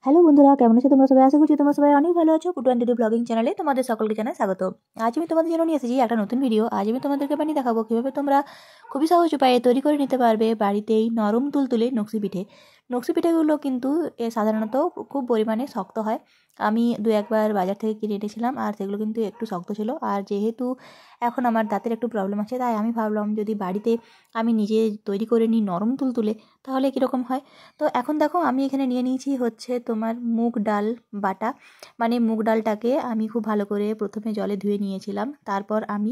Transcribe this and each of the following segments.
Hello বন্ধুরা, কেমন আছো তোমরা সবাই? আশা করছি তোমরা সবাই অনেক ভালো আছো। কুটু দিদি ব্লগিং চ্যানেলে তোমাদের সকলকে জানাই স্বাগত। আজ আমি তোমাদের জন্য নিয়ে এসেছি একটা নতুন ভিডিও। আজ আমি তোমাদেরকে বানিয়ে দেখাবো কীভাবে তোমরা খুবই সহজ উপায়ে তৈরি করে নিতে পারবে বাড়িতেই নরম তুলতুলে নকশি পিঠে। নকশি পিঠেগুলো কিন্তু সাধারণত খুব পরিমাণে শক্ত হয়। আমি দু একবার বাজার থেকে কিনে এনেছিলাম আর সেগুলো কিন্তু একটু শক্ত ছিল। আর যেহেতু এখন আমার দাঁতের একটু প্রবলেম আছে, তাই আমি ভাবলাম যদি বাড়িতে আমি নিজে তৈরি করে নিই নরম তুলতুলে, তাহলে কীরকম হয়। তো এখন দেখো আমি এখানে নিয়ে নিয়েছি হচ্ছে তোমার মুগ ডাল বাটা। মানে মুগ ডালটাকে আমি খুব ভালো করে প্রথমে জলে ধুয়ে নিয়েছিলাম, তারপর আমি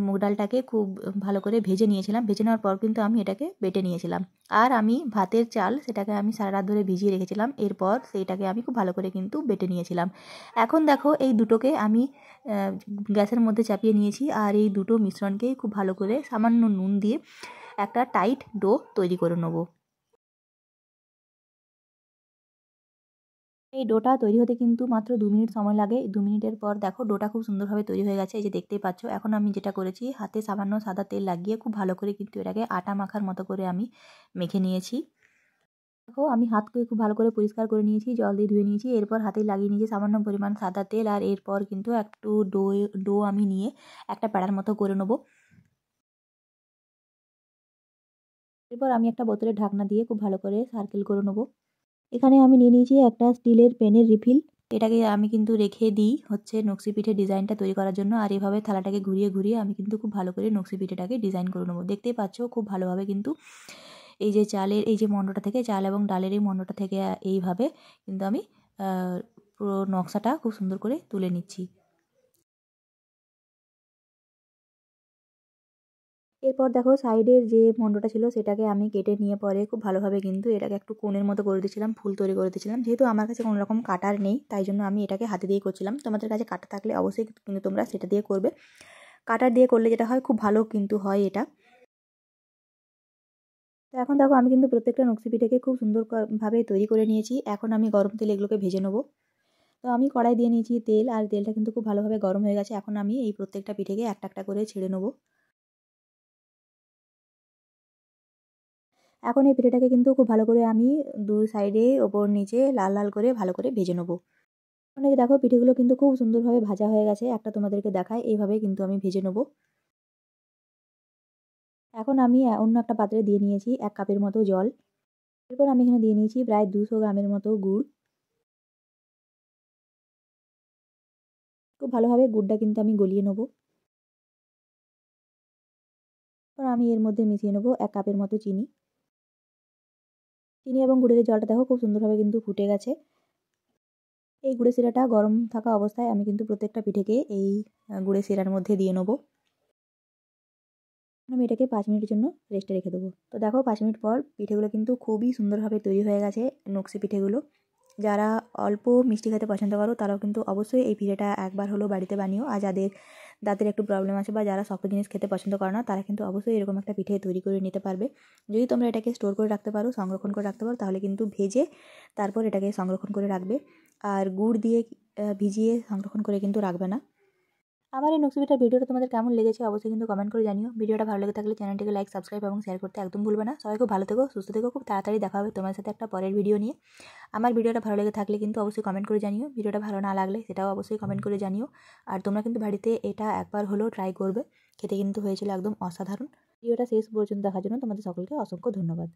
মুগ ডালটাকে খুব ভালো করে ভেজে নিয়েছিলাম। ভেজে নেওয়ার পর কিন্তু আমি এটাকে বেটে নিয়েছিলাম। আর আমি ভাতের চাল, সেটাকে আমি সারা রাত ধরে ভিজিয়ে রেখেছিলাম। এরপর সেইটাকে আমি খুব ভালো করে কিন্তু বেটে নিয়েছিলাম। এখন দেখো এই দুটোকে আমি গ্যাসের মধ্যে চাপিয়ে নিয়েছি, আর এই দুটো মিশ্রণকেই খুব ভালো করে সামান্য নুন দিয়ে একটা টাইট ডো তৈরি করে নেবো। এই ডোটা তৈরি হতে কিন্তু মাত্র 2 মিনিট সময় লাগে। 2 মিনিটের পর দেখো ডোটা খুব সুন্দরভাবে তৈরি হয়ে গেছে, এই যে দেখতেই পাচ্ছ। এখন আমি যেটা করেছি, হাতে সামান্য সাদা তেল লাগিয়ে খুব ভালো করে কিন্তু এটাকে আটা মাখার মতো করে আমি মেখে নিয়েছি। দেখো আমি হাতকে খুব ভালো করে পরিষ্কার করে নিয়েছি, জল দিয়ে ধুয়ে নিয়েছি। এরপর হাতে লাগিয়ে নিয়েছি সামান্য পরিমাণ সাদা তেল। আর এরপর কিন্তু একটু ডো আমি নিয়ে একটা প্যাড়ার মতো করে নেবো। এরপর আমি একটা বোতলের ঢাকনা দিয়ে খুব ভালো করে সার্কেল করে নেবো। এখানে আমি নিয়ে নিয়েছি একটা স্টিলের পেনের রিফিল। এটাকে আমি কিন্তু রেখে দিই হচ্ছে নকশি পিঠে ডিজাইনটা তৈরি করার জন্য। আর এভাবে থালাটাকে ঘুরিয়ে ঘুরিয়ে আমি কিন্তু খুব ভালো করে নকশি পিঠেটাকে ডিজাইন করে নেবো। দেখতেই পাচ্ছ খুব ভালোভাবে কিন্তু এই যে চালের এই যে মণ্ডটা থেকে, চাল এবং ডালের এই মণ্ডটা থেকে এইভাবে কিন্তু আমি পুরো নকশাটা খুব সুন্দর করে তুলে নিচ্ছি। এরপর দেখো সাইডের যে মণ্ডটা ছিল সেটাকে আমি কেটে নিয়ে পরে খুব ভালোভাবে কিন্তু এটাকে একটু কোণের মতো করে দিয়েছিলাম, ফুল তৈরি করে দিয়েছিলাম। যেহেতু আমার কাছে কোনো রকম কাটার নেই, তাই জন্য আমি এটাকে হাতে দিয়ে করছিলাম। তোমাদের কাছে কাটা থাকলে অবশ্যই কিন্তু তোমরা সেটা দিয়ে করবে। কাটার দিয়ে করলে যেটা হয়, খুব ভালো কিন্তু হয় এটা। তো এখন দেখো আমি কিন্তু প্রত্যেকটা নকশি পিঠেকে খুব সুন্দরভাবে তৈরি করে নিয়েছি। এখন আমি গরম তেলে এগুলোকে ভেজে নেবো। তো আমি কড়াই দিয়ে নিয়েছি তেল, আর তেলটা কিন্তু খুব ভালোভাবে গরম হয়ে গেছে। এখন আমি এই প্রত্যেকটা পিঠেকে একটা একটা করে ছেড়ে নেবো। এখন এই পিঠেটাকে কিন্তু খুব ভালো করে আমি দুই সাইডে ওপর নিচে লাল লাল করে ভালো করে ভেজে নেবো। অনেকে দেখো পিঠেগুলো কিন্তু খুব সুন্দরভাবে ভাজা হয়ে গেছে। একটা তোমাদেরকে দেখায়, এইভাবে কিন্তু আমি ভেজে নেবো। এখন আমি অন্য একটা পাত্রে দিয়ে নিয়েছি 1 কাপের মতো জল। এরপর আমি এখানে দিয়ে নিয়েছি প্রায় 200 গ্রামের মতো গুড়। খুব ভালোভাবে গুড়টা কিন্তু আমি গলিয়ে নেবো। এরপর আমি এর মধ্যে মিশিয়ে নেবো 1 কাপের মতো চিনি। চিনি এবং গুড়ের জলটা দেখো খুব সুন্দরভাবে কিন্তু ফুটে গেছে। এই গুড়ের শিরাটা গরম থাকা অবস্থায় আমি কিন্তু প্রত্যেকটা পিঠেকে এই গুড়ের শিরার মধ্যে দিয়ে নেবো। আমি এটাকে 5 মিনিটের জন্য রেস্টে রেখে দেবো। তো দেখো 5 মিনিট পর পিঠেগুলো কিন্তু খুবই সুন্দরভাবে তৈরি হয়ে গেছে, নকশি পিঠেগুলো। যারা অল্প মিষ্টি খেতে পছন্দ করো তারাও কিন্তু অবশ্যই এই পিঠেটা একবার হলেও বাড়িতে বানিও। আর যাদের দাঁতের একটু প্রবলেম আছে বা যারা শক্ত জিনিস খেতে পছন্দ করে না, তারা কিন্তু অবশ্যই এরকম একটা পিঠে তৈরি করে নিতে পারবে। যদি তোমরা এটাকে স্টোর করে রাখতে পারো, সংরক্ষণ করে রাখতে পারো, তাহলে কিন্তু ভেজে তারপর এটাকে সংরক্ষণ করে রাখবে। আর গুড় দিয়ে ভিজিয়ে সংরক্ষণ করে কিন্তু রাখবে না। আমার এই নকশি পিঠার ভিডিওটা তোমাদের কেমন লেগেছে অবশ্যই কিন্তু কমেন্ট করে জানিও। ভিডিওটা ভালো লেগে থাকলে চ্যানেলটিকে লাইক, সাবস্ক্রাইব এবং শেয়ার করতে একদম ভুলবে না। সবাই খুব ভালো থেকো, সুস্থ থেকো। খুব তাড়াতাড়ি দেখা হবে তোমার সাথে একটা পরের ভিডিও নিয়ে। আমার ভিডিওটা ভালো লেগে থাকলে কিন্তু অবশ্যই কমেন্ট করে জানিও। ভিডিওটা ভালো না লাগলে সেটাও অবশ্যই কমেন্ট করে জানিও। আর তোমরা কিন্তু বাড়িতে এটা একবার হলেও ট্রাই করবে। খেতে কিন্তু হয়েছিল একদম অসাধারণ। ভিডিওটা শেষ পর্যন্ত দেখার জন্য তোমাদের সকলকে অসংখ্য ধন্যবাদ।